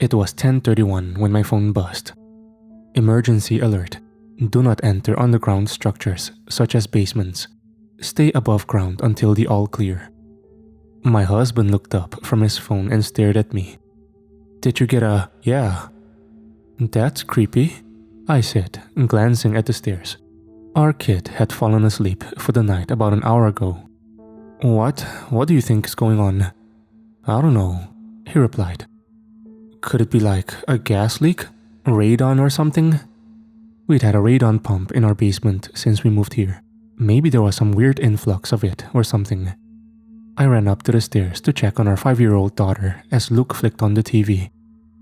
It was 10:31 when my phone buzzed. Emergency alert. Do not enter underground structures, such as basements. Stay above ground until the all clear. My husband looked up from his phone and stared at me. Did you get a yeah? That's creepy, I said, glancing at the stairs. Our kid had fallen asleep for the night about an hour ago. What do you think is going on? I don't know, he replied. Could it be like a gas leak? Radon or something? We'd had a radon pump in our basement since we moved here. Maybe there was some weird influx of it or something. I ran up to the stairs to check on our 5-year-old daughter as Luke flicked on the TV.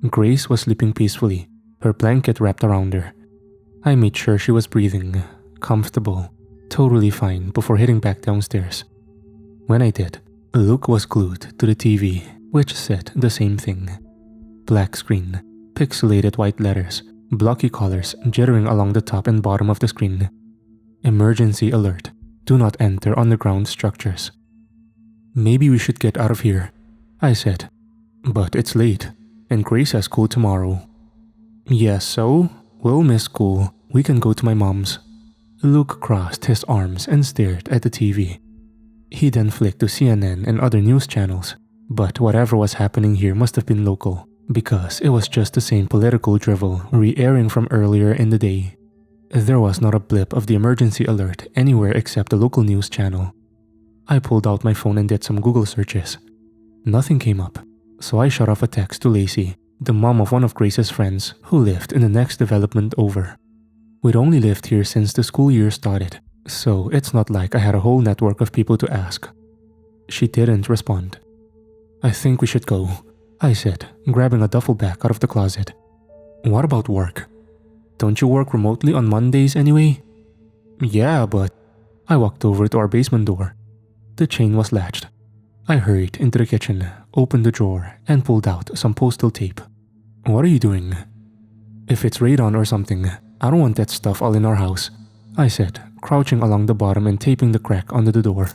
Grace was sleeping peacefully, her blanket wrapped around her. I made sure she was breathing, comfortable, totally fine before heading back downstairs. When I did, Luke was glued to the TV, which said the same thing. Black screen, pixelated white letters, blocky colors jittering along the top and bottom of the screen. Emergency alert. Do not enter underground structures. Maybe we should get out of here, I said. But it's late, and Grace has school tomorrow. Yes, so? We'll miss school. We can go to my mom's. Luke crossed his arms and stared at the TV. He then flicked to CNN and other news channels, but whatever was happening here must have been local, because it was just the same political drivel re-airing from earlier in the day. There was not a blip of the emergency alert anywhere except the local news channel. I pulled out my phone and did some Google searches. Nothing came up, so I shot off a text to Lacey, the mom of one of Grace's friends who lived in the next development over. We'd only lived here since the school year started, so it's not like I had a whole network of people to ask. She didn't respond. I think we should go, I said, grabbing a duffel bag out of the closet. What about work? Don't you work remotely on Mondays anyway? Yeah, but... I walked over to our basement door. The chain was latched. I hurried into the kitchen, opened the drawer, and pulled out some postal tape. What are you doing? If it's radon or something, I don't want that stuff all in our house, I said, crouching along the bottom and taping the crack under the door.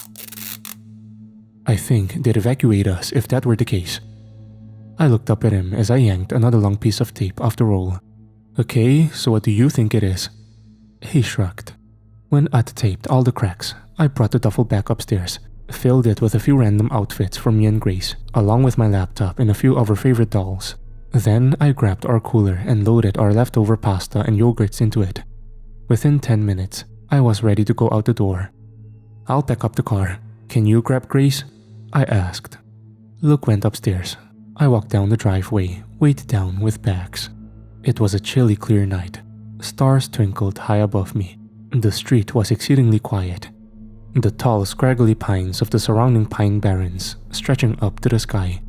I think they'd evacuate us if that were the case. I looked up at him as I yanked another long piece of tape off the roll. Okay, so what do you think it is? He shrugged. When I'd taped all the cracks, I brought the duffel back upstairs, filled it with a few random outfits for me and Grace, along with my laptop and a few of our favorite dolls. Then I grabbed our cooler and loaded our leftover pasta and yogurts into it. Within 10 minutes, I was ready to go out the door. I'll pack up the car. Can you grab Grace? I asked. Luke went upstairs. I walked down the driveway, weighed down with bags. It was a chilly, clear night. Stars twinkled high above me. The street was exceedingly quiet. The tall, scraggly pines of the surrounding pine barrens stretching up to the sky.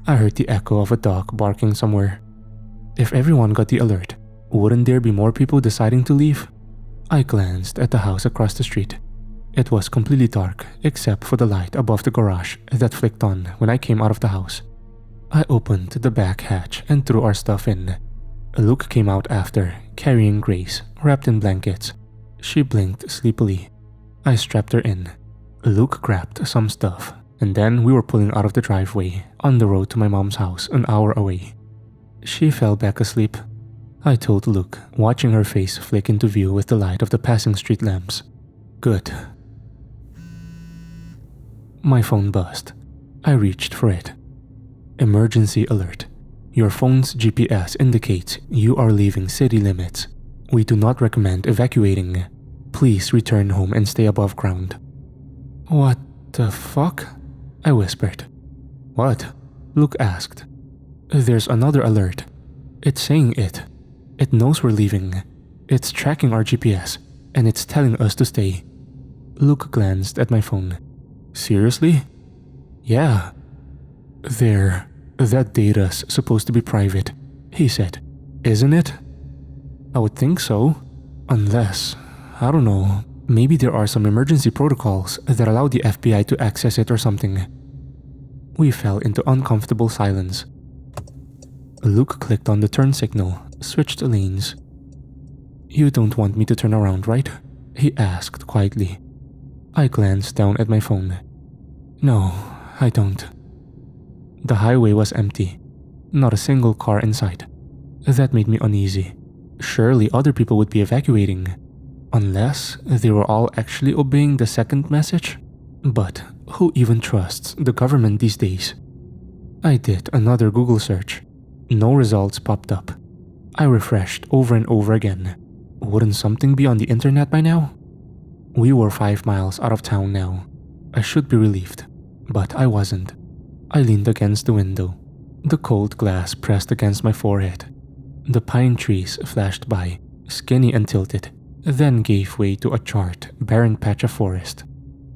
I heard the echo of a dog barking somewhere. If everyone got the alert, wouldn't there be more people deciding to leave? I glanced at the house across the street. It was completely dark except for the light above the garage that flicked on when I came out of the house. I opened the back hatch and threw our stuff in. Luke came out after, carrying Grace, wrapped in blankets. She blinked sleepily. I strapped her in. Luke grabbed some stuff, and then we were pulling out of the driveway on the road to my mom's house an hour away. She fell back asleep, I told Luke, watching her face flick into view with the light of the passing street lamps. Good. My phone buzzed. I reached for it. Emergency alert. Your phone's GPS indicates you are leaving city limits. We do not recommend evacuating. Please return home and stay above ground. What the fuck? I whispered. What? Luke asked. There's another alert. It's saying it. It knows we're leaving. It's tracking our GPS, and it's telling us to stay. Luke glanced at my phone. Seriously? Yeah. There. That data's supposed to be private, he said. Isn't it? I would think so. Unless, I don't know, maybe there are some emergency protocols that allow the FBI to access it or something. We fell into uncomfortable silence. Luke clicked on the turn signal, switched lanes. You don't want me to turn around, right? He asked quietly. I glanced down at my phone. No, I don't. The highway was empty. Not a single car in sight. That made me uneasy. Surely other people would be evacuating. Unless they were all actually obeying the second message? But who even trusts the government these days? I did another Google search. No results popped up. I refreshed over and over again. Wouldn't something be on the internet by now? We were 5 miles out of town now. I should be relieved, but I wasn't. I leaned against the window, the cold glass pressed against my forehead. The pine trees flashed by, skinny and tilted, then gave way to a charred, barren patch of forest.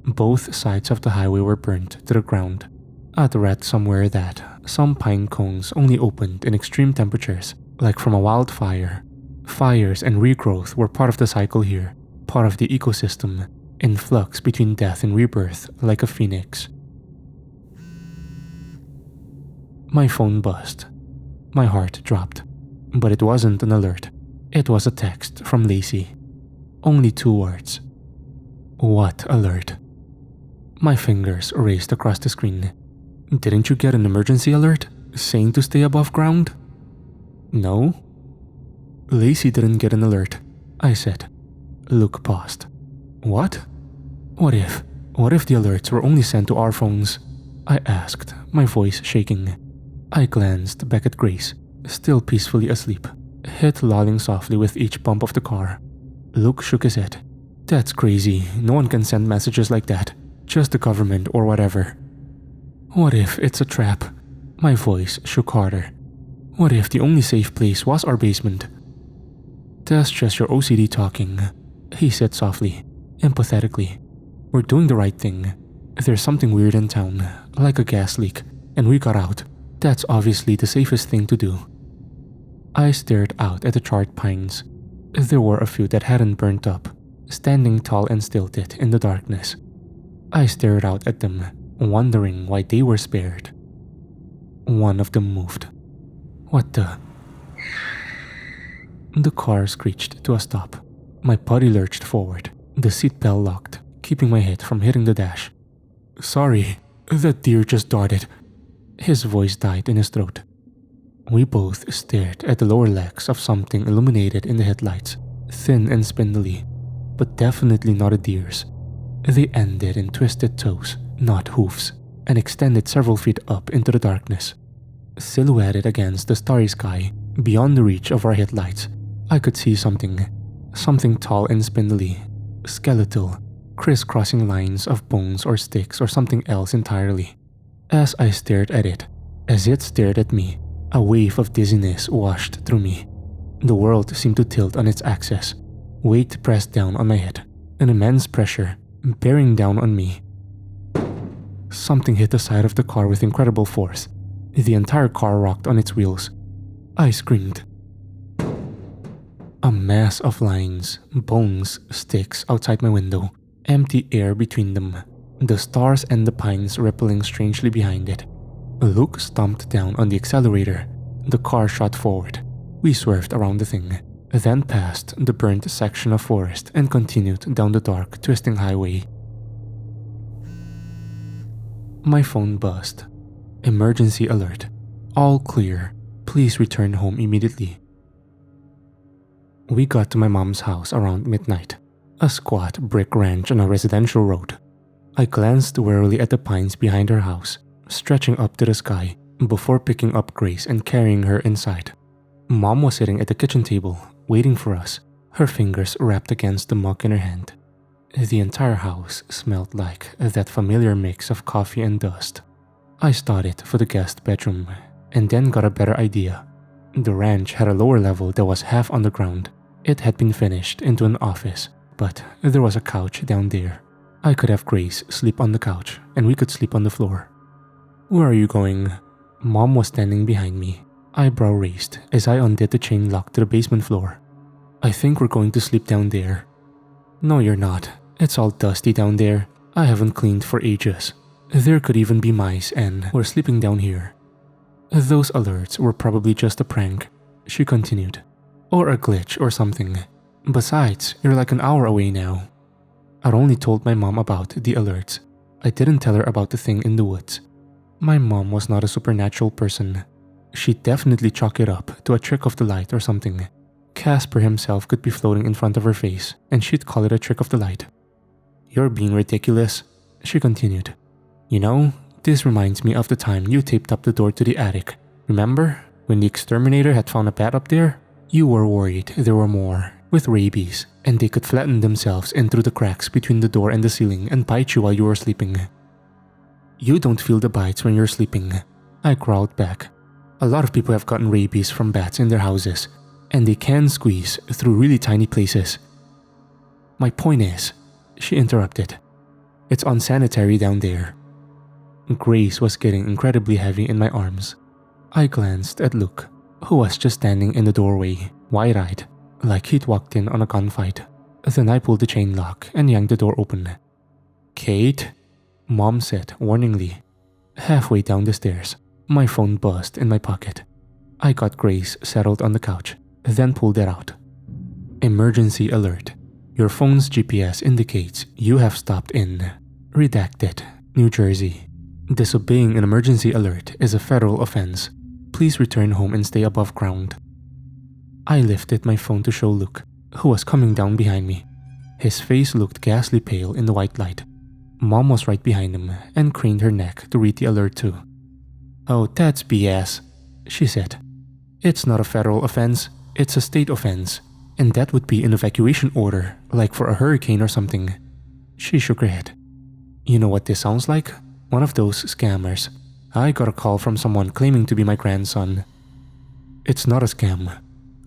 Both sides of the highway were burnt to the ground. I'd read somewhere that some pine cones only opened in extreme temperatures, like from a wildfire. Fires and regrowth were part of the cycle here, part of the ecosystem, in flux between death and rebirth like a phoenix. My phone buzzed. My heart dropped. But it wasn't an alert. It was a text from Lacey. Only 2 words. What alert? My fingers raced across the screen. Didn't you get an emergency alert saying to stay above ground? No? Lacey didn't get an alert, I said. Luke paused. What? What if the alerts were only sent to our phones? I asked, my voice shaking. I glanced back at Grace, still peacefully asleep, head lolling softly with each bump of the car. Luke shook his head. That's crazy. No one can send messages like that. Just the government or whatever. What if it's a trap? My voice shook harder. What if the only safe place was our basement? That's just your OCD talking, he said softly, empathetically. We're doing the right thing. There's something weird in town, like a gas leak, and we got out. That's obviously the safest thing to do. I stared out at the charred pines. There were a few that hadn't burnt up, standing tall and stilted in the darkness. I stared out at them, wondering why they were spared. One of them moved. What the? The car screeched to a stop. My body lurched forward, the seatbelt locked, keeping my head from hitting the dash. Sorry, that deer just darted. His voice died in his throat. We both stared at the lower legs of something illuminated in the headlights, thin and spindly, but definitely not a deer's. They ended in twisted toes, not hoofs, and extended several feet up into the darkness. Silhouetted against the starry sky, beyond the reach of our headlights, I could see something tall and spindly, skeletal, crisscrossing lines of bones or sticks or something else entirely. As I stared at it, as it stared at me, a wave of dizziness washed through me. The world seemed to tilt on its axis, weight pressed down on my head, an immense pressure bearing down on me. Something hit the side of the car with incredible force. The entire car rocked on its wheels. I screamed. A mass of lines, bones, sticks outside my window, empty air between them, the stars and the pines rippling strangely behind it. Luke stomped down on the accelerator. The car shot forward. We swerved around the thing, then passed the burnt section of forest and continued down the dark, twisting highway. My phone buzzed. Emergency alert. All clear. Please return home immediately. We got to my mom's house around midnight, a squat brick ranch on a residential road. I glanced warily at the pines behind her house, stretching up to the sky, before picking up Grace and carrying her inside. Mom was sitting at the kitchen table, waiting for us, her fingers wrapped against the mug in her hand. The entire house smelled like that familiar mix of coffee and dust. I started for the guest bedroom, and then got a better idea. The ranch had a lower level that was half underground. It had been finished into an office, but there was a couch down there. I could have Grace sleep on the couch, and we could sleep on the floor. Where are you going? Mom was standing behind me, eyebrow raised as I undid the chain lock to the basement floor. I think we're going to sleep down there. No, you're not. It's all dusty down there. I haven't cleaned for ages. There could even be mice, and we're sleeping down here. Those alerts were probably just a prank, she continued. Or a glitch or something. Besides, you're like an hour away now. I'd only told my mom about the alerts. I didn't tell her about the thing in the woods. My mom was not a supernatural person. She'd definitely chalk it up to a trick of the light or something. Casper himself could be floating in front of her face, and she'd call it a trick of the light. "You're being ridiculous," she continued. "You know, this reminds me of the time you taped up the door to the attic. Remember, when the exterminator had found a bat up there? You were worried there were more, with rabies, and they could flatten themselves in through the cracks between the door and the ceiling and bite you while you were sleeping." "You don't feel the bites when you're sleeping," I growled back. "A lot of people have gotten rabies from bats in their houses, and they can squeeze through really tiny places." "My point is," she interrupted, "it's unsanitary down there." Grace was getting incredibly heavy in my arms. I glanced at Luke, who was just standing in the doorway, wide-eyed, like he'd walked in on a gunfight. Then I pulled the chain lock and yanked the door open. "Kate?" Mom said warningly. Halfway down the stairs, my phone buzzed in my pocket. I got Grace settled on the couch, then pulled it out. "Emergency alert. Your phone's GPS indicates you have stopped in Redacted, New Jersey. Disobeying an emergency alert is a federal offense. Please return home and stay above ground." I lifted my phone to show Luke, who was coming down behind me. His face looked ghastly pale in the white light. Mom was right behind him and craned her neck to read the alert too. "Oh, that's BS," she said. "It's not a federal offense, it's a state offense, and that would be an evacuation order, like for a hurricane or something." She shook her head. "You know what this sounds like? One of those scammers. I got a call from someone claiming to be my grandson." "It's not a scam,"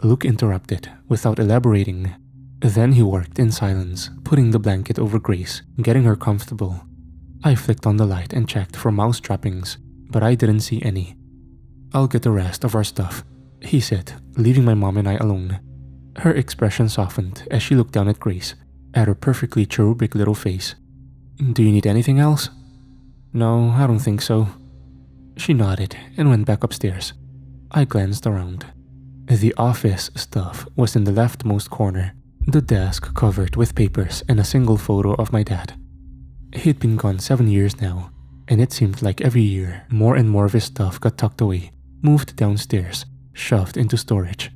Luke interrupted without elaborating. Then he worked in silence, putting the blanket over Grace, getting her comfortable. I flicked on the light and checked for mouse trappings, but I didn't see any. "I'll get the rest of our stuff," he said, leaving my mom and I alone. Her expression softened as she looked down at Grace, at her perfectly cherubic little face. "Do you need anything else?" "No, I don't think so." She nodded and went back upstairs. I glanced around. The office stuff was in the leftmost corner, the desk covered with papers and a single photo of my dad. He'd been gone 7 years now, and it seemed like every year more and more of his stuff got tucked away, moved downstairs, shoved into storage.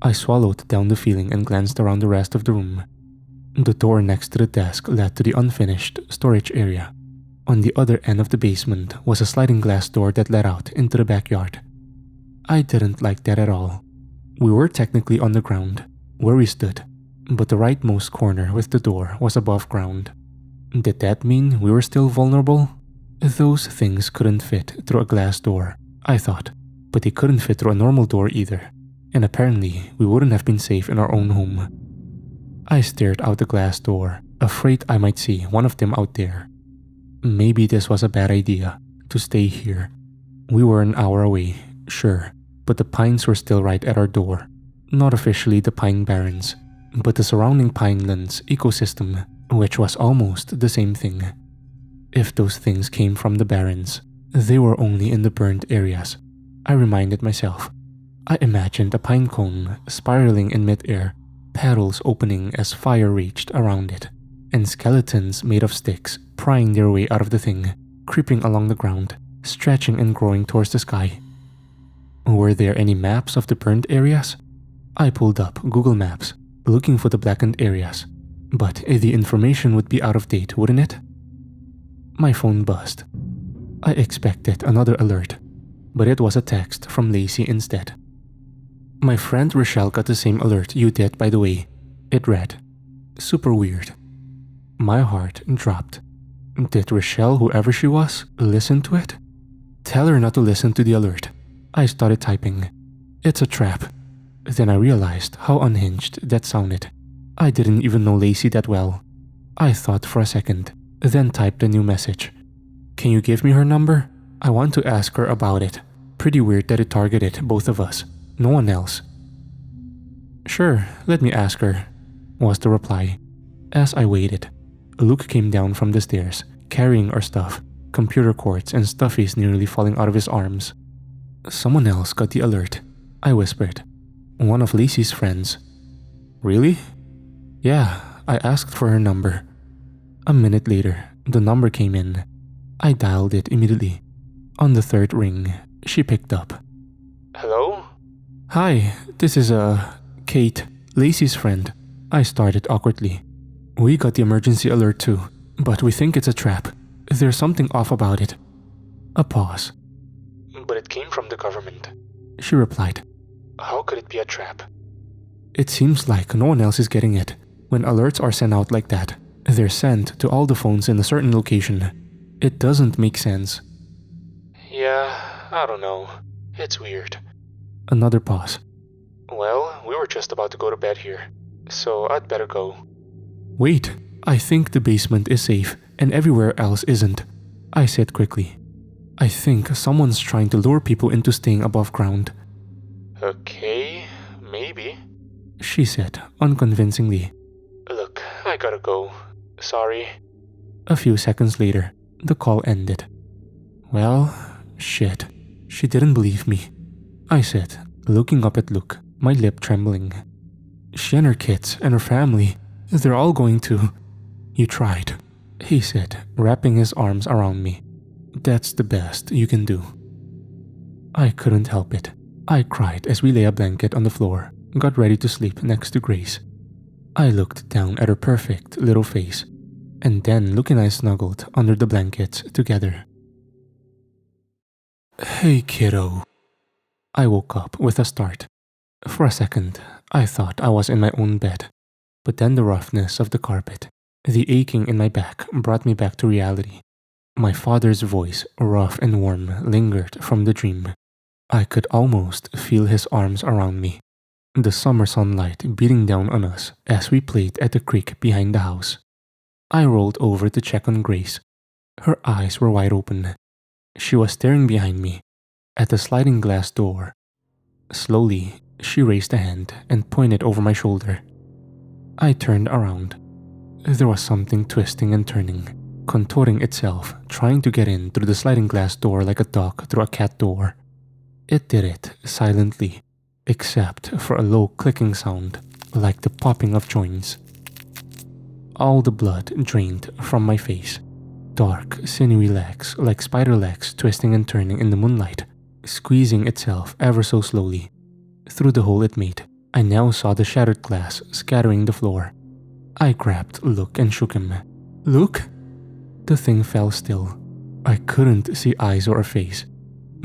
I swallowed down the feeling and glanced around the rest of the room. The door next to the desk led to the unfinished storage area. On the other end of the basement was a sliding glass door that led out into the backyard. I didn't like that at all. We were technically on the ground, where we stood, but the rightmost corner with the door was above ground. Did that mean we were still vulnerable? Those things couldn't fit through a glass door, I thought, but they couldn't fit through a normal door either, and apparently we wouldn't have been safe in our own home. I stared out the glass door, afraid I might see one of them out there. Maybe this was a bad idea, to stay here. We were an hour away, sure, but the pines were still right at our door. Not officially the Pine Barrens, but the surrounding pinelands ecosystem, which was almost the same thing. If those things came from the Barrens, they were only in the burned areas, I reminded myself. I imagined a pine cone spiraling in midair, petals opening as fire raged around it, and skeletons made of sticks prying their way out of the thing, creeping along the ground, stretching and growing towards the sky. Were there any maps of the burned areas? I pulled up Google Maps, looking for the blackened areas, but the information would be out of date, wouldn't it? My phone buzzed. I expected another alert, but it was a text from Lacey instead. "My friend Rochelle got the same alert you did, by the way," it read. Super weird. My heart dropped. Did Rochelle, whoever she was, listen to it? "Tell her not to listen to the alert." I started typing. "It's a trap." Then I realized how unhinged that sounded. I didn't even know Lacey that well. I thought for a second, then typed a new message. "Can you give me her number? I want to ask her about it. Pretty weird that it targeted both of us. No one else." "Sure, let me ask her," was the reply. As I waited, Luke came down from the stairs, carrying our stuff, computer cords and stuffies nearly falling out of his arms. "Someone else got the alert," I whispered. "One of Lacey's friends." "Really?" "Yeah, I asked for her number." A minute later, the number came in. I dialed it immediately. On the third ring, she picked up. Hello? Hi, this is, Kate, Lacey's friend. I started awkwardly. We got the emergency alert too, but we think it's a trap. There's something off about it. A pause. But it came from the government, she replied. How could it be a trap? It seems like no one else is getting it. When alerts are sent out like that, they're sent to all the phones in a certain location. It doesn't make sense. Yeah, I don't know. It's weird. Another pause. Well, we were just about to go to bed here, so I'd better go. Wait, I think the basement is safe and everywhere else isn't, I said quickly. I think someone's trying to lure people into staying above ground. Okay, maybe, she said unconvincingly. Look, I gotta go. Sorry. A few seconds later, the call ended. Well, shit. She didn't believe me, I said, looking up at Luke, my lip trembling. She and her kids and her family, they're all going to... You tried, he said, wrapping his arms around me. That's the best you can do. I couldn't help it. I cried as we lay a blanket on the floor, got ready to sleep next to Grace. I looked down at her perfect little face, and then Luke and I snuggled under the blankets together. Hey kiddo. I woke up with a start. For a second, I thought I was in my own bed, but then the roughness of the carpet, the aching in my back brought me back to reality. My father's voice, rough and warm, lingered from the dream. I could almost feel his arms around me, the summer sunlight beating down on us as we played at the creek behind the house. I rolled over to check on Grace. Her eyes were wide open. She was staring behind me, at the sliding glass door. Slowly, she raised a hand and pointed over my shoulder. I turned around. There was something twisting and turning, contorting itself, trying to get in through the sliding glass door like a dog through a cat door. It did it silently, except for a low clicking sound, like the popping of joints. All the blood drained from my face. Dark, sinewy legs, like spider legs twisting and turning in the moonlight, squeezing itself ever so slowly. Through the hole it made, I now saw the shattered glass scattering the floor. I grabbed Luke and shook him. Luke? The thing fell still. I couldn't see eyes or a face,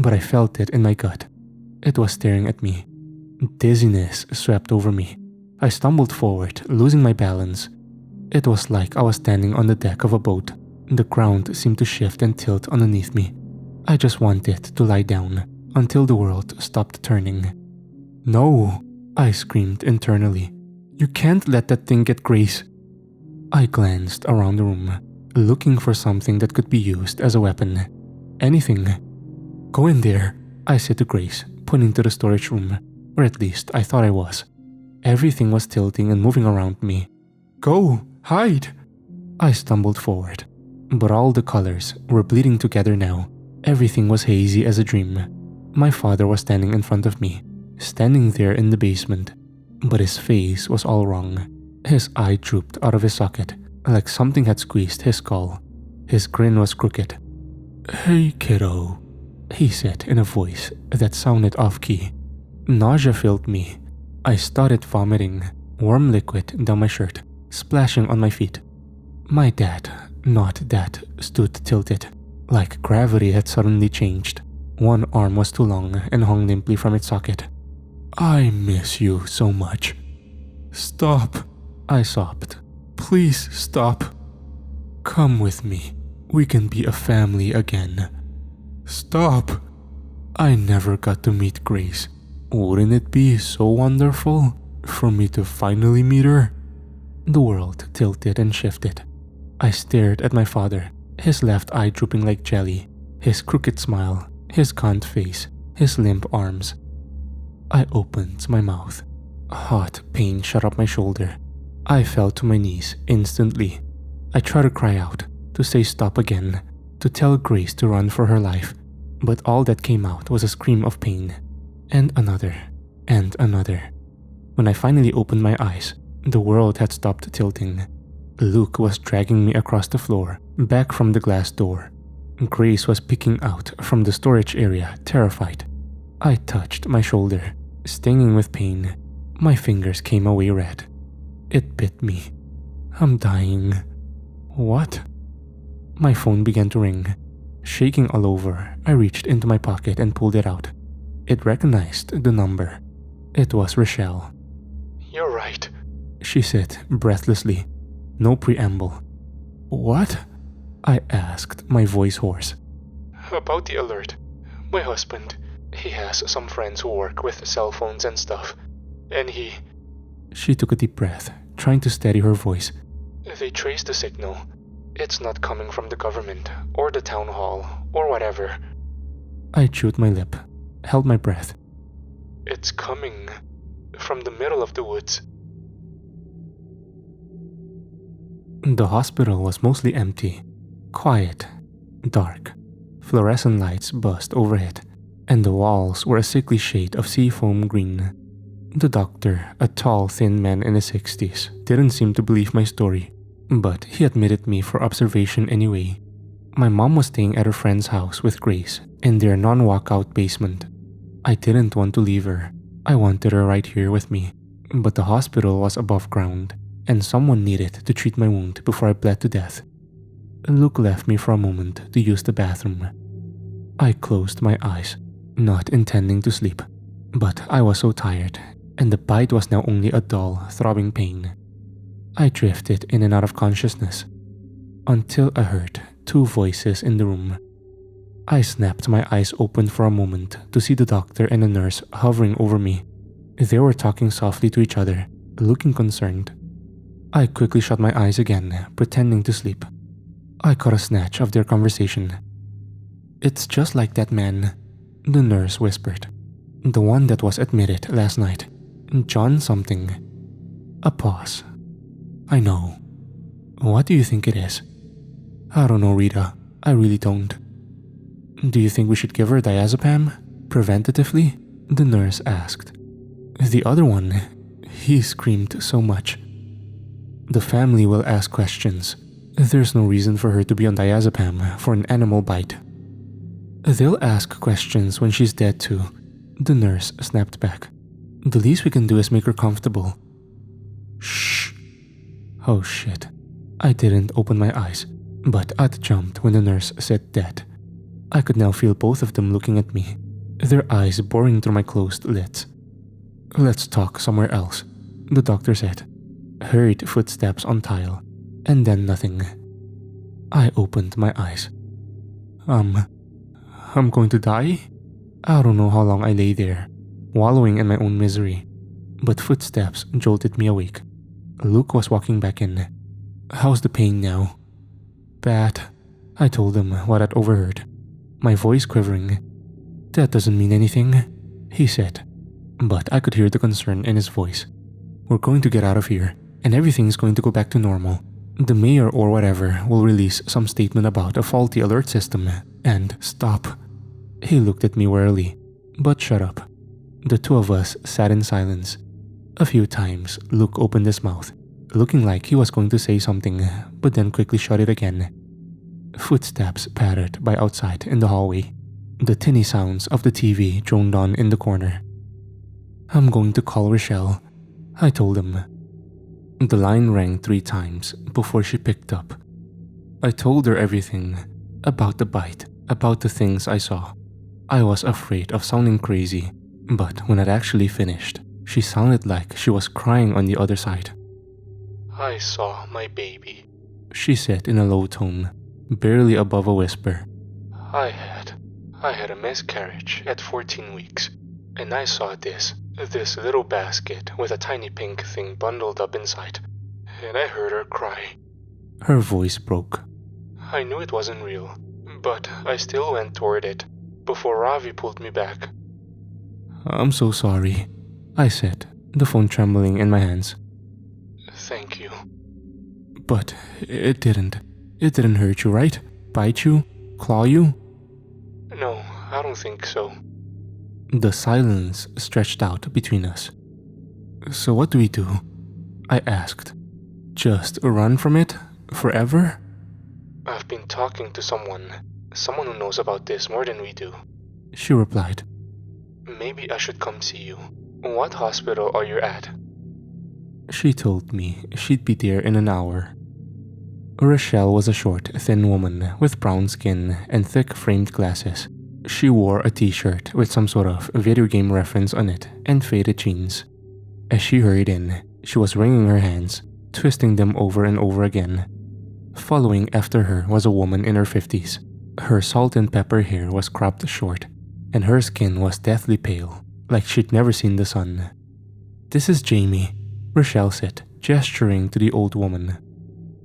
but I felt it in my gut. It was staring at me. Dizziness swept over me. I stumbled forward, losing my balance. It was like I was standing on the deck of a boat. The ground seemed to shift and tilt underneath me. I just wanted to lie down until the world stopped turning. No, I screamed internally. You can't let that thing get Grace. I glanced around the room, looking for something that could be used as a weapon. Anything. Go in there, I said to Grace, pointing to the storage room, or at least I thought I was. Everything was tilting and moving around me. Go, hide. I stumbled forward, but all the colors were bleeding together now. Everything was hazy as a dream. My father was standing in front of me, standing there in the basement, but his face was all wrong. His eye drooped out of his socket, like something had squeezed his skull. His grin was crooked. Hey kiddo, he said in a voice that sounded off-key. Nausea filled me. I started vomiting, warm liquid down my shirt, splashing on my feet. My dad, not that, stood tilted, like gravity had suddenly changed. One arm was too long and hung limply from its socket. I miss you so much. Stop, I sobbed. Please stop. Come with me. We can be a family again. Stop. I never got to meet Grace. Wouldn't it be so wonderful for me to finally meet her? The world tilted and shifted. I stared at my father, his left eye drooping like jelly, his crooked smile, his gaunt face, his limp arms. I opened my mouth. Hot pain shot up my shoulder. I fell to my knees instantly. I tried to cry out, to say stop again, to tell Grace to run for her life, but all that came out was a scream of pain. And another, and another. When I finally opened my eyes, the world had stopped tilting. Luke was dragging me across the floor, back from the glass door. Grace was peeking out from the storage area, terrified. I touched my shoulder, stinging with pain. My fingers came away red. It bit me. I'm dying. What? My phone began to ring. Shaking all over, I reached into my pocket and pulled it out. It recognized the number. It was Rochelle. "You're right," she said breathlessly. No preamble. What? I asked, my voice hoarse. "About the alert. My husband, he has some friends who work with cell phones and stuff. And She took a deep breath, trying to steady her voice. They traced the signal. It's not coming from the government, or the town hall, or whatever. I chewed my lip, held my breath. It's coming from the middle of the woods." The hospital was mostly empty, quiet, dark. Fluorescent lights buzzed overhead, and the walls were a sickly shade of seafoam green. The doctor, a tall, thin man in his 60s, didn't seem to believe my story, but he admitted me for observation anyway. My mom was staying at her friend's house with Grace in their non-walkout basement. I didn't want to leave her. I wanted her right here with me, but the hospital was above ground, and someone needed to treat my wound before I bled to death. Luke left me for a moment to use the bathroom. I closed my eyes, not intending to sleep, but I was so tired, and the bite was now only a dull, throbbing pain. I drifted in and out of consciousness, until I heard two voices in the room. I snapped my eyes open for a moment to see the doctor and a nurse hovering over me. They were talking softly to each other, looking concerned. I quickly shut my eyes again, pretending to sleep. I caught a snatch of their conversation. "It's just like that man," the nurse whispered. "The one that was admitted last night. John something." A pause. "I know. What do you think it is?" "I don't know, Rita. I really don't." "Do you think we should give her diazepam? Preventatively?" the nurse asked. "The other one, he screamed so much. The family will ask questions. There's no reason for her to be on diazepam for an animal bite." "They'll ask questions when she's dead too," the nurse snapped back. "The least we can do is make her comfortable." "Shh." Oh shit. I didn't open my eyes, but I'd jumped when the nurse said dead. I could now feel both of them looking at me, their eyes boring through my closed lids. "Let's talk somewhere else," the doctor said. Hurried footsteps on tile, and then nothing. I opened my eyes. I'm going to die? I don't know how long I lay there, wallowing in my own misery, but footsteps jolted me awake. Luke was walking back in. "How's the pain now?" "Bad," I told him what I'd overheard, my voice quivering. "That doesn't mean anything," he said, but I could hear the concern in his voice. "We're going to get out of here, and everything's going to go back to normal. The mayor or whatever will release some statement about a faulty alert system, and stop." He looked at me warily, but shut up. The two of us sat in silence. A few times, Luke opened his mouth, looking like he was going to say something, but then quickly shut it again. Footsteps pattered by outside in the hallway. The tinny sounds of the TV droned on in the corner. "I'm going to call Rochelle," I told him. The line rang 3 times before she picked up. I told her everything, about the bite, about the things I saw. I was afraid of sounding crazy, but when I'd actually finished, she sounded like she was crying on the other side. "I saw my baby," she said in a low tone, barely above a whisper. I had a miscarriage at 14 weeks, and I saw this little basket with a tiny pink thing bundled up inside, and I heard her cry." Her voice broke. "I knew it wasn't real, but I still went toward it, before Ravi pulled me back." "I'm so sorry," I said, the phone trembling in my hands. "Thank you." "But it didn't hurt you, right? Bite you? Claw you?" "No, I don't think so." The silence stretched out between us. "So what do we do?" I asked. "Just run from it? Forever?" "I've been talking to someone who knows about this more than we do," she replied. maybe I should come see you. What hospital are you at? She told me she'd be there in an hour. Rochelle was a short, thin woman with brown skin and thick framed glasses. She wore a t-shirt with some sort of video game reference on it and faded jeans. As she hurried in, she was wringing her hands, twisting them over and over again. Following after her was a woman in her 50s. Her salt and pepper hair was cropped short, and her skin was deathly pale, like she'd never seen the sun. "This is Jamie," Rochelle said, gesturing to the old woman.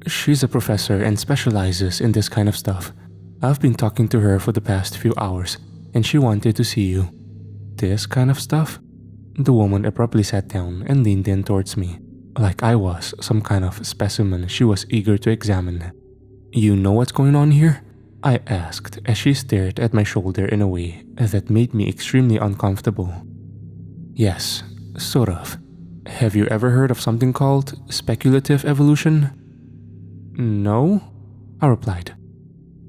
"She's a professor and specializes in this kind of stuff. I've been talking to her for the past few hours, and she wanted to see you." "This kind of stuff?" The woman abruptly sat down and leaned in towards me, like I was some kind of specimen she was eager to examine. "You know what's going on here?" I asked as she stared at my shoulder in a way that made me extremely uncomfortable. "Yes, sort of. Have you ever heard of something called speculative evolution?" "No," I replied.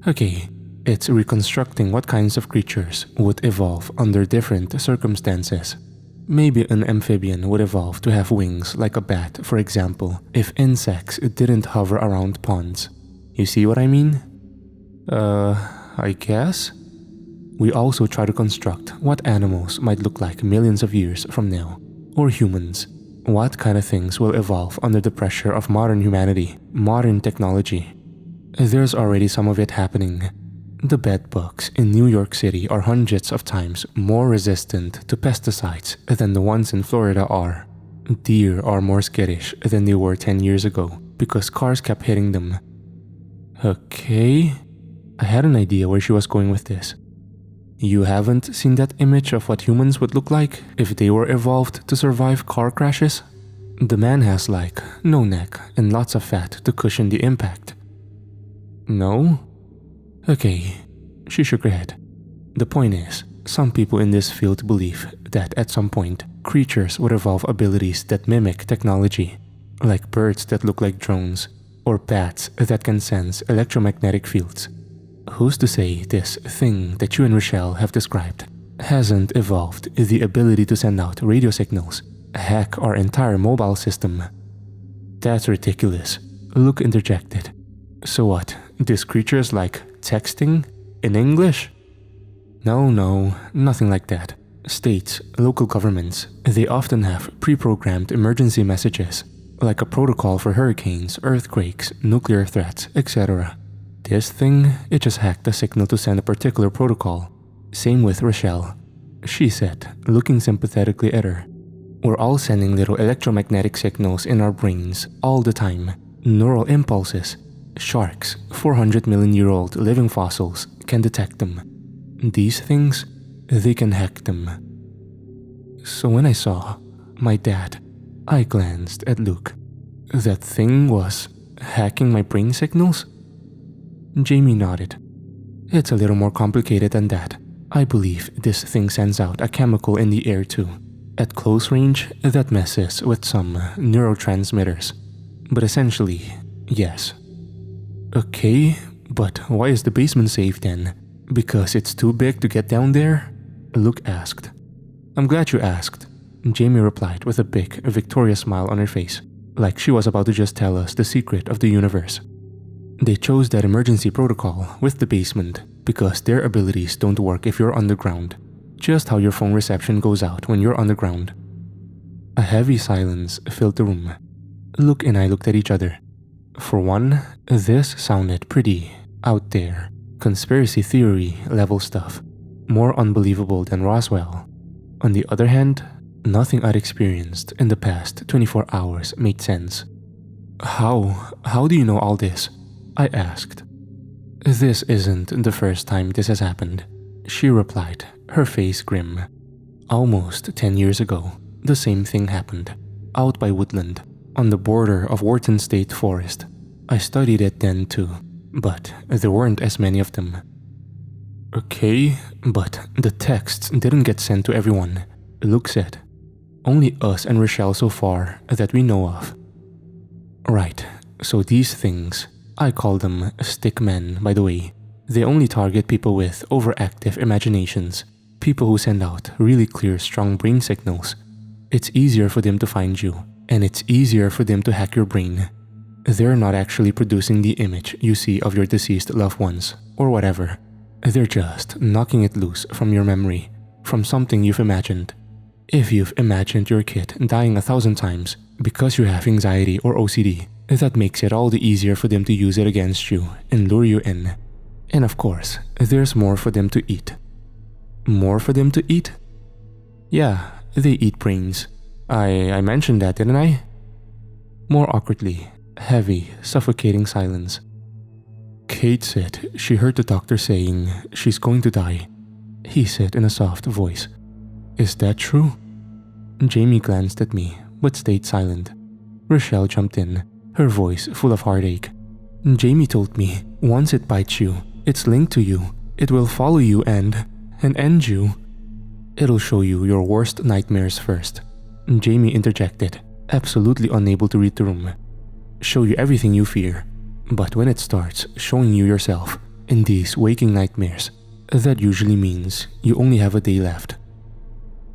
"Okay, it's reconstructing what kinds of creatures would evolve under different circumstances. Maybe an amphibian would evolve to have wings like a bat, for example, if insects didn't hover around ponds. You see what I mean?" I guess? We also try to construct what animals might look like millions of years from now, or humans. What kind of things will evolve under the pressure of modern humanity, modern technology. There's already some of it happening. The bedbugs in New York City are hundreds of times more resistant to pesticides than the ones in Florida are. Deer are more skittish than they were 10 years ago because cars kept hitting them. Okay, I had an idea where she was going with this. "You haven't seen that image of what humans would look like if they were evolved to survive car crashes? The man has like no neck and lots of fat to cushion the impact." "No?" "Okay," she shook her head. "The point is, some people in this field believe that at some point, creatures would evolve abilities that mimic technology, like birds that look like drones, or bats that can sense electromagnetic fields. Who's to say this thing that you and Rochelle have described hasn't evolved the ability to send out radio signals, hack our entire mobile system?" "That's ridiculous," Luke interjected. "So what, this creature is like texting in English?" No, nothing like that. States, local governments, they often have pre-programmed emergency messages, like a protocol for hurricanes, earthquakes, nuclear threats, etc. This thing, it just hacked the signal to send a particular protocol. Same with Rochelle, she said, looking sympathetically at her. "We're all sending little electromagnetic signals in our brains all the time. Neural impulses. Sharks, 400 million year old living fossils, can detect them. These things, they can hack them." So when I saw my dad, I glanced at Luke. "That thing was hacking my brain signals?" Jamie nodded. "It's a little more complicated than that. I believe this thing sends out a chemical in the air too. At close range, that messes with some neurotransmitters. But essentially, yes." "Okay, but why is the basement safe then? Because it's too big to get down there?" Luke asked. "I'm glad you asked," Jamie replied with a big, victorious smile on her face, like she was about to just tell us the secret of the universe. "They chose that emergency protocol with the basement because their abilities don't work if you're underground, just how your phone reception goes out when you're underground." A heavy silence filled the room. Luke and I looked at each other. For one, this sounded pretty out there, conspiracy theory level stuff, more unbelievable than Roswell. On the other hand, nothing I'd experienced in the past 24 hours made sense. How do you know all this?" I asked. "This isn't the first time this has happened," she replied, her face grim. "Almost 10 years ago, the same thing happened, out by Woodland, on the border of Wharton State Forest. I studied it then too, but there weren't as many of them." "Okay, but the texts didn't get sent to everyone," Luke said. "Only us and Rochelle so far that we know of." "Right, so these things, I call them stick men by the way, they only target people with overactive imaginations, People who send out really clear, strong brain signals. It's easier for them to find you, and it's easier for them to hack your brain. They're not actually producing the image you see of your deceased loved ones, or whatever. They're just knocking it loose from your memory, from something you've imagined. If you've imagined your kid dying 1,000 times because you have anxiety or OCD, that makes it all the easier for them to use it against you and lure you in. And of course, there's more for them to eat. More for them to eat? Yeah, they eat brains. I mentioned that, didn't I? More awkwardly, heavy, suffocating silence. Kate said she heard the doctor saying she's going to die. He said in a soft voice. Is that true? Jamie glanced at me, but stayed silent. Rochelle jumped in, her voice full of heartache. Jamie told me, once it bites you, it's linked to you. It will follow you and end you. It'll show you your worst nightmares first. Jamie interjected, absolutely unable to read the room. Show you everything you fear. But when it starts showing you yourself in these waking nightmares, that usually means you only have a day left.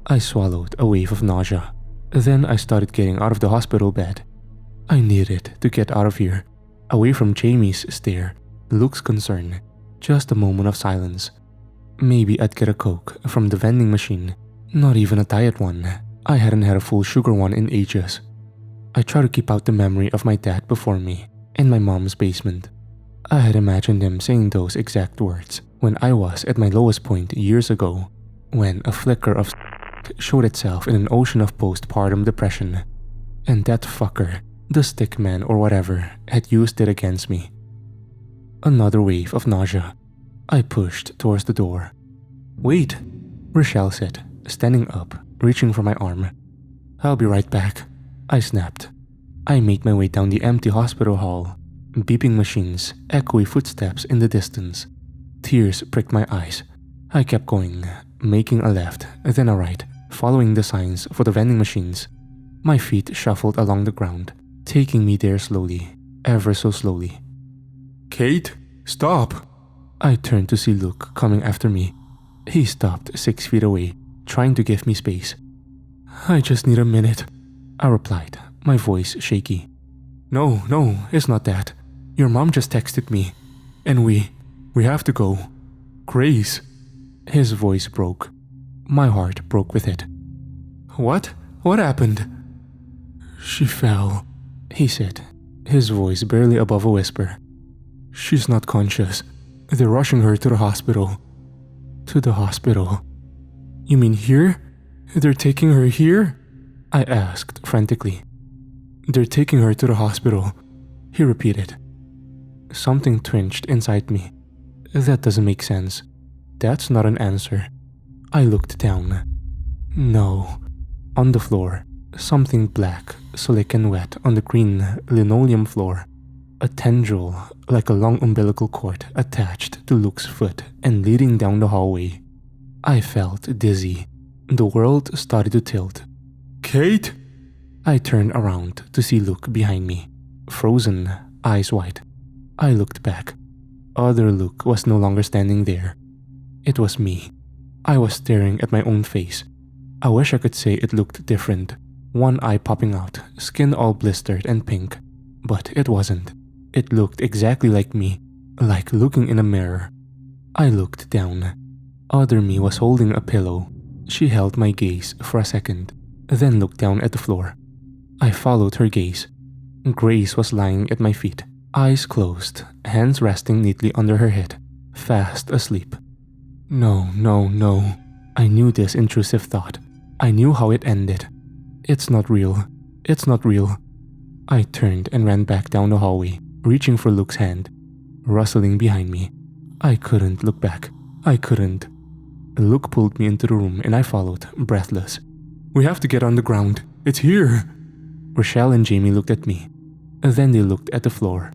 I swallowed a wave of nausea. Then I started getting out of the hospital bed. I needed to get out of here, away from Jamie's stare, Luke's concern, just a moment of silence. Maybe I'd get a Coke from the vending machine, not even a diet one. I hadn't had a full sugar one in ages. I tried to keep out the memory of my dad before me in my mom's basement. I had imagined him saying those exact words when I was at my lowest point years ago, when a flicker of showed itself in an ocean of postpartum depression. And that fucker, the stick man or whatever, had used it against me. Another wave of nausea. I pushed towards the door. Wait, Rochelle said, standing up, reaching for my arm. I'll be right back, I snapped. I made my way down the empty hospital hall. Beeping machines, echoey footsteps in the distance. Tears pricked my eyes. I kept going, making a left, then a right, following the signs for the vending machines. My feet shuffled along the ground, taking me there slowly, ever so slowly. Kate, stop! I turned to see Luke coming after me. He stopped 6 feet away, trying to give me space. I just need a minute, I replied, my voice shaky. No, it's not that. Your mom just texted me, and we have to go. Grace. His voice broke. My heart broke with it. What? What happened? She fell, he said, his voice barely above a whisper. She's not conscious. They're rushing her to the hospital. To the hospital? You mean here? They're taking her here? I asked frantically. They're taking her to the hospital, he repeated. Something twinged inside me. That doesn't make sense. That's not an answer. I looked down. No. On the floor, something black, slick and wet on the green linoleum floor. A tendril, like a long umbilical cord, attached to Luke's foot and leading down the hallway. I felt dizzy. The world started to tilt. Kate? I turned around to see Luke behind me, frozen, eyes wide. I looked back. Other Luke was no longer standing there. It was me. I was staring at my own face. I wish I could say it looked different, one eye popping out, skin all blistered and pink. But it wasn't. It looked exactly like me, like looking in a mirror. I looked down. Other me was holding a pillow. She held my gaze for a second, then looked down at the floor. I followed her gaze. Grace was lying at my feet, eyes closed, hands resting neatly under her head, fast asleep. No. I knew this intrusive thought. I knew how it ended. It's not real. It's not real. I turned and ran back down the hallway, reaching for Luke's hand, rustling behind me. I couldn't look back. I couldn't. Luke pulled me into the room and I followed, breathless. We have to get on the ground. It's here. Rochelle and Jamie looked at me. Then they looked at the floor.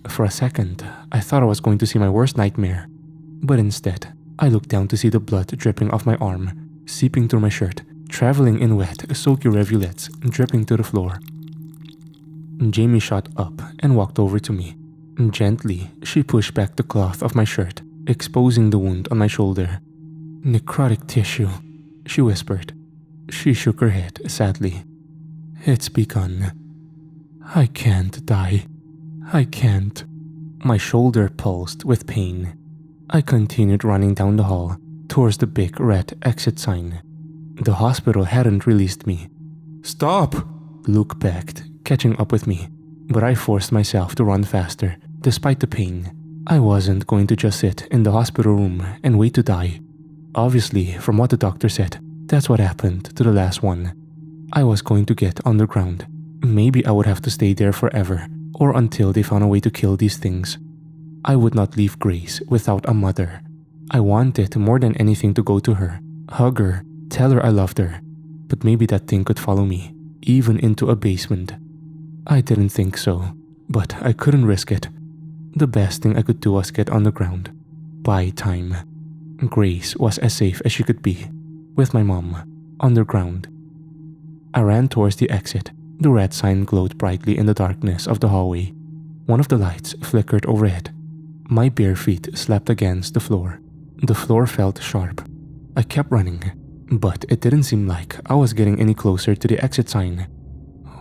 For a second, I thought I was going to see my worst nightmare. But instead, I looked down to see the blood dripping off my arm, seeping through my shirt, traveling in wet, soaky rivulets, dripping to the floor. Jamie shot up and walked over to me. Gently, she pushed back the cloth of my shirt, exposing the wound on my shoulder. "Necrotic tissue," she whispered. She shook her head sadly. "It's begun. I can't die. I can't." My shoulder pulsed with pain. I continued running down the hall towards the big red exit sign. The hospital hadn't released me. "Stop!" Luke begged, catching up with me, but I forced myself to run faster, despite the pain. I wasn't going to just sit in the hospital room and wait to die. Obviously, from what the doctor said, that's what happened to the last one. I was going to get underground. Maybe I would have to stay there forever, or until they found a way to kill these things. I would not leave Grace without a mother. I wanted more than anything to go to her, hug her, tell her I loved her. But maybe that thing could follow me, even into a basement. I didn't think so, but I couldn't risk it. The best thing I could do was get underground. Buy time. Grace was as safe as she could be, with my mom, underground. I ran towards the exit. The red sign glowed brightly in the darkness of the hallway. One of the lights flickered overhead. My bare feet slapped against the floor. The floor felt sharp. I kept running, but it didn't seem like I was getting any closer to the exit sign.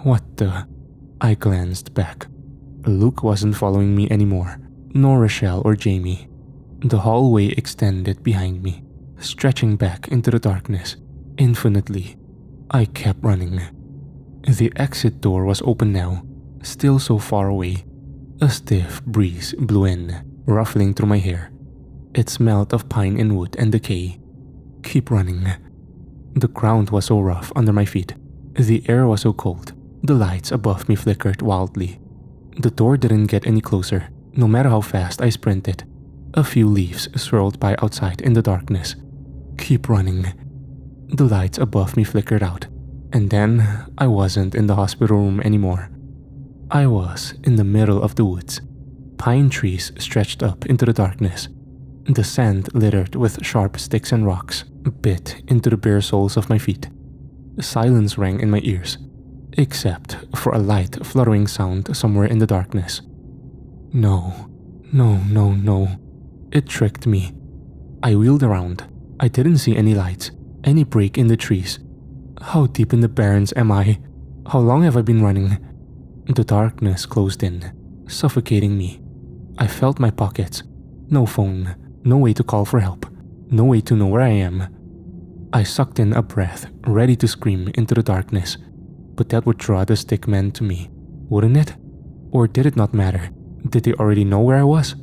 What the? I glanced back. Luke wasn't following me anymore, nor Rochelle or Jamie. The hallway extended behind me, stretching back into the darkness, infinitely. I kept running. The exit door was open now, still so far away. A stiff breeze blew in, ruffling through my hair. It smelled of pine and wood and decay. Keep running. The ground was so rough under my feet. The air was so cold. The lights above me flickered wildly. The door didn't get any closer, no matter how fast I sprinted. A few leaves swirled by outside in the darkness. Keep running. The lights above me flickered out, and then I wasn't in the hospital room anymore. I was in the middle of the woods. Pine trees stretched up into the darkness. The sand littered with sharp sticks and rocks bit into the bare soles of my feet. Silence rang in my ears, except for a light fluttering sound somewhere in the darkness. No. It tricked me. I wheeled around. I didn't see any lights, any break in the trees. How deep in the barrens am I? How long have I been running? The darkness closed in, suffocating me. I felt my pockets. No phone, no way to call for help, no way to know where I am. I sucked in a breath, ready to scream into the darkness. But that would draw the stickmen to me, wouldn't it? Or did it not matter? Did they already know where I was?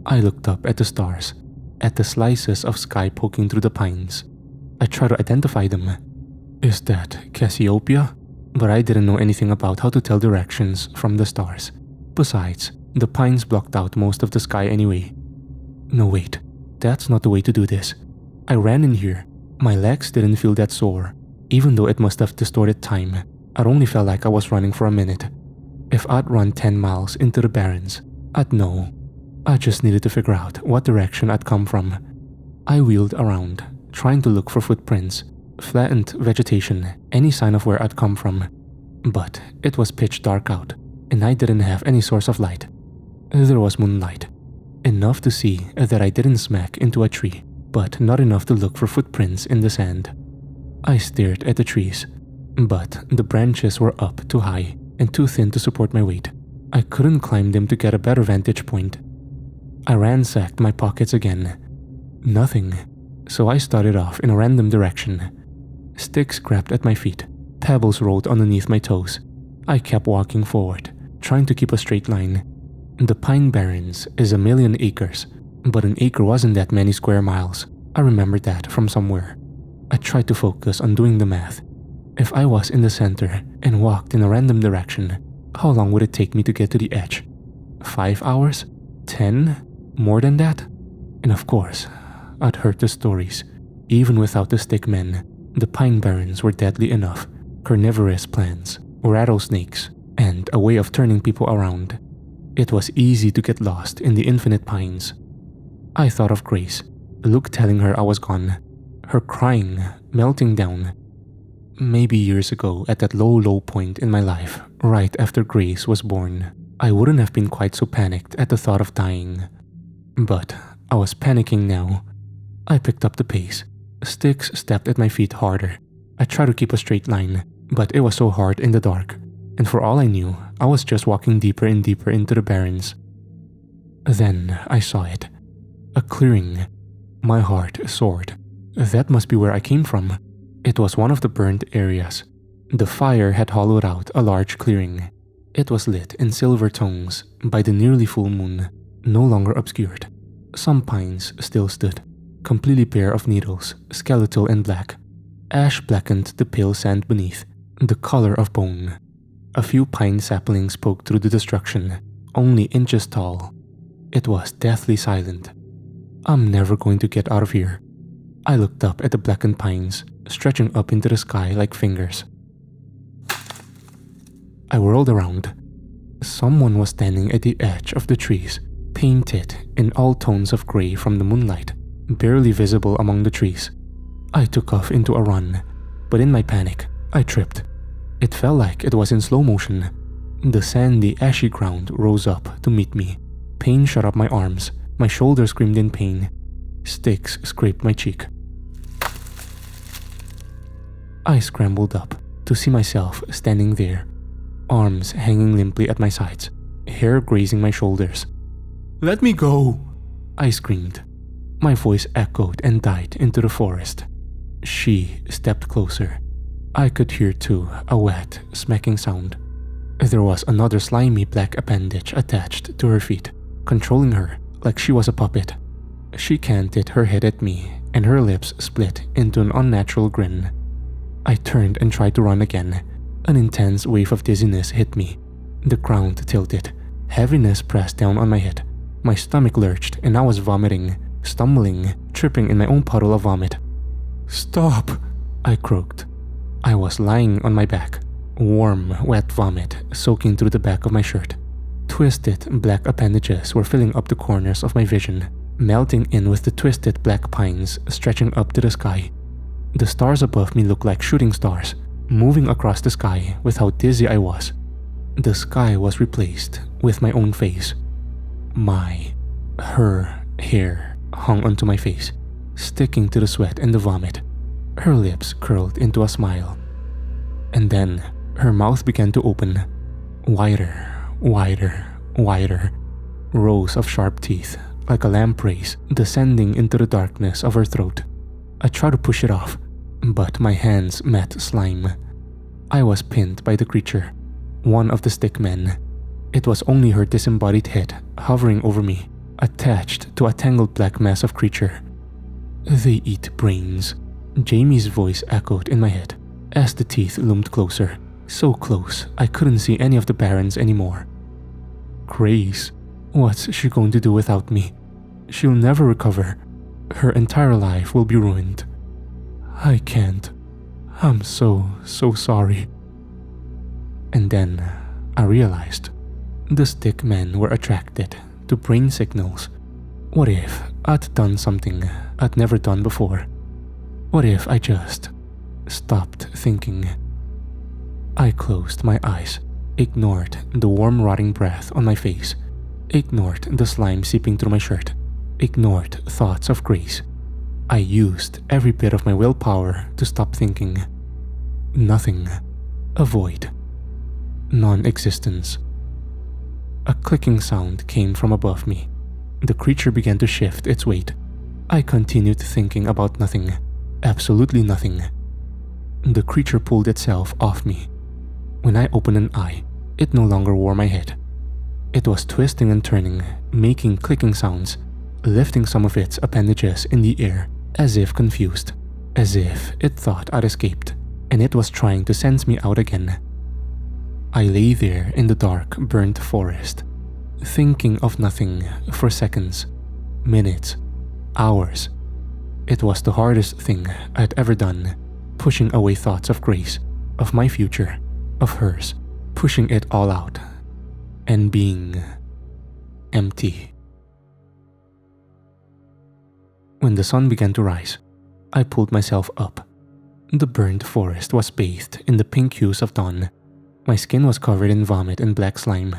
I looked up at the stars, at the slices of sky poking through the pines. I tried to identify them. Is that Cassiopeia? But I didn't know anything about how to tell directions from the stars. Besides, the pines blocked out most of the sky anyway. No, wait, that's not the way to do this. I ran in here. My legs didn't feel that sore. Even though it must have distorted time, it only felt like I was running for a minute. If I'd run 10 miles into the barrens, I'd know. I just needed to figure out what direction I'd come from. I wheeled around, trying to look for footprints, flattened vegetation, any sign of where I'd come from. But it was pitch dark out, and I didn't have any source of light. There was moonlight, enough to see that I didn't smack into a tree, but not enough to look for footprints in the sand. I stared at the trees, but the branches were up too high and too thin to support my weight. I couldn't climb them to get a better vantage point. I ransacked my pockets again. Nothing, so I started off in a random direction. Sticks grabbed at my feet, pebbles rolled underneath my toes. I kept walking forward, trying to keep a straight line. The Pine Barrens is 1,000,000 acres, but an acre wasn't that many square miles. I remembered that from somewhere. I tried to focus on doing the math. If I was in the center and walked in a random direction, how long would it take me to get to the edge? 5 hours? 10? More than that? And of course, I'd heard the stories. Even without the stickmen, the Pine Barrens were deadly enough. Carnivorous plants, rattlesnakes, and a way of turning people around. It was easy to get lost in the infinite pines. I thought of Grace, Luke telling her I was gone, her crying, melting down. Maybe years ago at that low point in my life, right after Grace was born, I wouldn't have been quite so panicked at the thought of dying. But I was panicking now. I picked up the pace. Sticks stepped at my feet harder. I tried to keep a straight line, but it was so hard in the dark, and for all I knew, I was just walking deeper and deeper into the barrens. Then I saw it. A clearing. My heart soared. That must be where I came from. It was one of the burned areas. The fire had hollowed out a large clearing. It was lit in silver tones by the nearly full moon, no longer obscured. Some pines still stood, completely bare of needles, skeletal and black. Ash blackened the pale sand beneath, the color of bone. A few pine saplings poked through the destruction, only inches tall. It was deathly silent. I'm never going to get out of here. I looked up at the blackened pines, stretching up into the sky like fingers. I whirled around. Someone was standing at the edge of the trees, painted in all tones of gray from the moonlight, barely visible among the trees. I took off into a run, but in my panic, I tripped. It felt like it was in slow motion. The sandy, ashy ground rose up to meet me. Pain shot up my arms. My shoulder screamed in pain. Sticks scraped my cheek. I scrambled up to see myself standing there, arms hanging limply at my sides, hair grazing my shoulders. "Let me go!" I screamed. My voice echoed and died into the forest. She stepped closer. I could hear too a wet, smacking sound. There was another slimy black appendage attached to her feet, controlling her like she was a puppet. She canted her head at me, and her lips split into an unnatural grin. I turned and tried to run again. An intense wave of dizziness hit me. The ground tilted. Heaviness pressed down on my head. My stomach lurched and I was vomiting, stumbling, tripping in my own puddle of vomit. "Stop!" I croaked. I was lying on my back, warm, wet vomit soaking through the back of my shirt. Twisted black appendages were filling up the corners of my vision, melting in with the twisted black pines stretching up to the sky. The stars above me looked like shooting stars, moving across the sky with how dizzy I was. The sky was replaced with my own face. Her hair hung onto my face, sticking to the sweat and the vomit. Her lips curled into a smile. And then her mouth began to open, wider, wider, wider. Rows of sharp teeth, like a lamprey's, descending into the darkness of her throat. I tried to push it off, but my hands met slime. I was pinned by the creature, one of the stick men. It was only her disembodied head hovering over me, attached to a tangled black mass of creature. "They eat brains," Jamie's voice echoed in my head as the teeth loomed closer, so close I couldn't see any of the barrens anymore. Grace, what's she going to do without me? She'll never recover. Her entire life will be ruined. I can't. I'm so sorry. And then I realized the stick men were attracted to brain signals. What if I'd done something I'd never done before? What if I just stopped thinking? I closed my eyes, ignored the warm rotting breath on my face, ignored the slime seeping through my shirt, ignored thoughts of Grace. I used every bit of my willpower to stop thinking. Nothing. A void. Non-existence. A clicking sound came from above me. The creature began to shift its weight. I continued thinking about nothing. Absolutely nothing. The creature pulled itself off me. When I opened an eye, it no longer wore my head. It was twisting and turning, making clicking sounds, lifting some of its appendages in the air, as if confused, as if it thought I'd escaped, and it was trying to sense me out again. I lay there in the dark, burnt forest, thinking of nothing for seconds, minutes, hours. It was the hardest thing I'd ever done, pushing away thoughts of Grace, of my future, of hers, pushing it all out, and being empty. When the sun began to rise, I pulled myself up. The burned forest was bathed in the pink hues of dawn. My skin was covered in vomit and black slime.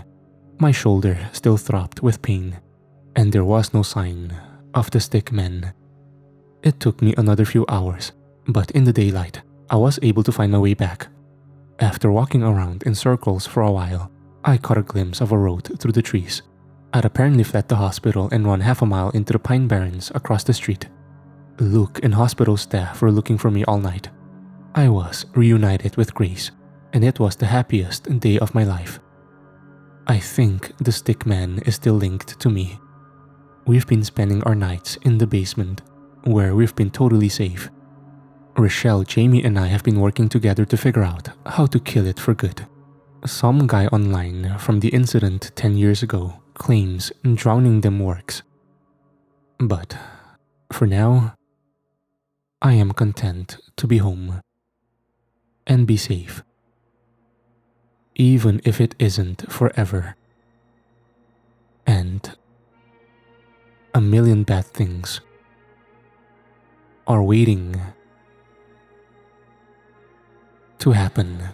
My shoulder still throbbed with pain, and there was no sign of the stick men. It took me another few hours, but in the daylight, I was able to find my way back. After walking around in circles for a while, I caught a glimpse of a road through the trees. I'd apparently fled the hospital and run half a mile into the Pine Barrens across the street. Luke and hospital staff were looking for me all night. I was reunited with Grace, and it was the happiest day of my life. I think the stick man is still linked to me. We've been spending our nights in the basement, where we've been totally safe. Rochelle, Jamie, and I have been working together to figure out how to kill it for good. Some guy online from the incident 10 years ago claims drowning them works. But for now, I am content to be home and be safe, even if it isn't forever. And a million bad things are waiting to happen.